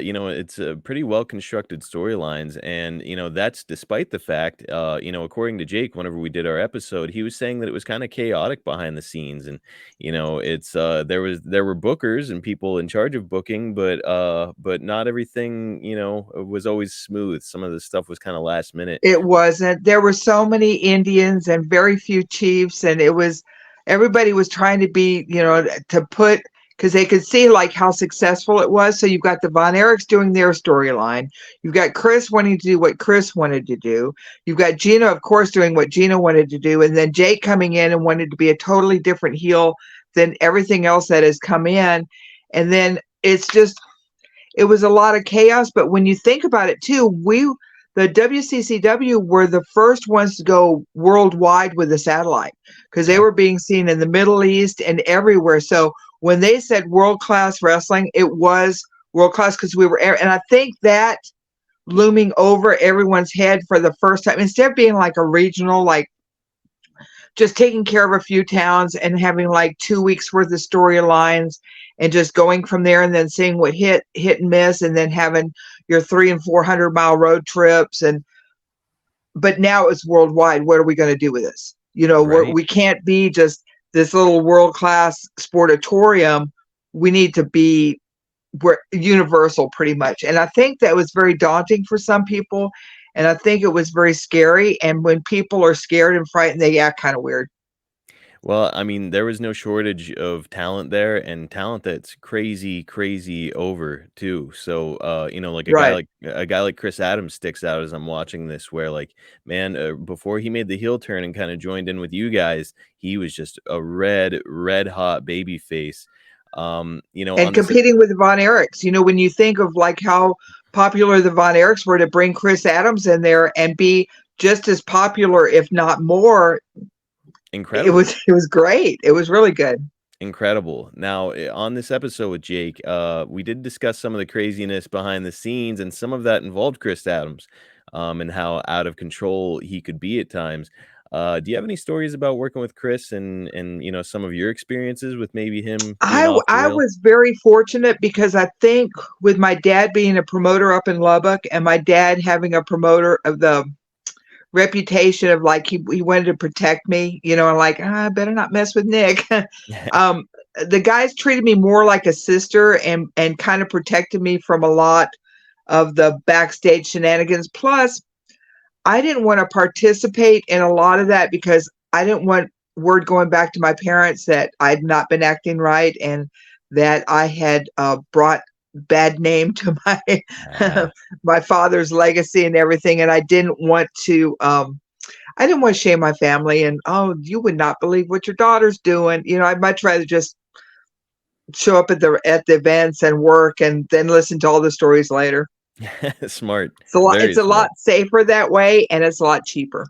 It's a pretty well constructed storylines, and that's despite the fact, according to Jake, whenever we did our episode, he was saying that it was kind of chaotic behind the scenes, and it's there were bookers and people in charge of booking, but not everything was always smooth. Some of the stuff was kind of last minute. It wasn't. There were so many Indians and very few chiefs, and everybody was trying to be, to put, because they could see like how successful it was. So you've got the Von Erichs doing their storyline. You've got Chris wanting to do what Chris wanted to do. You've got Gina, of course, doing what Gina wanted to do, and then Jake coming in and wanted to be a totally different heel than everything else that has come in. And then it was a lot of chaos. But when you think about it too, the WCCW were the first ones to go worldwide with the satellite, because they were being seen in the Middle East and everywhere. So when they said world-class wrestling, it was world-class because we were, and I think that looming over everyone's head for the first time, instead of being like a regional, like just taking care of a few towns and having like 2 weeks worth of storylines and just going from there, and then seeing what hit and miss, and then having your 300 and 400 mile road trips. But now it's worldwide. What are we going to do with this? Right. We can't be just this little world-class sportatorium. We need to be universal pretty much. And I think that was very daunting for some people. And I think it was very scary. And when people are scared and frightened, they act kind of weird. Well, I mean, there was no shortage of talent there, and talent that's crazy, crazy over too. So, like Right. a guy like Chris Adams sticks out as I'm watching this. Where, like, man, before he made the heel turn and kind of joined in with you guys, he was just a red hot baby face. And On this, competing with the Von Erichs. When you think of like how popular the Von Erichs were, to bring Chris Adams in there and be just as popular, if not more, incredible. it was great. It was really good. Incredible. Now, on this episode with Jake, we did discuss some of the craziness behind the scenes, and some of that involved Chris Adams, and how out of control he could be at times. Do you have any stories about working with Chris, and some of your experiences with maybe him being off the I rail? was very fortunate, because I think with my dad being a promoter up in Lubbock, and my dad having a promoter of the reputation of like he wanted to protect me, and like, I better not mess with Nick. The guys treated me more like a sister, and kind of protected me from a lot of the backstage shenanigans. Plus, I didn't want to participate in a lot of that, because I didn't want word going back to my parents that I'd not been acting right, and that I had brought bad name to my Ah, my father's legacy and everything. And I didn't want to shame my family, and, oh, you would not believe what your daughter's doing. I'd much rather just show up at the events and work, and then listen to all the stories later. smart, It's a lot very it's a lot smart. safer that way, and it's a lot cheaper.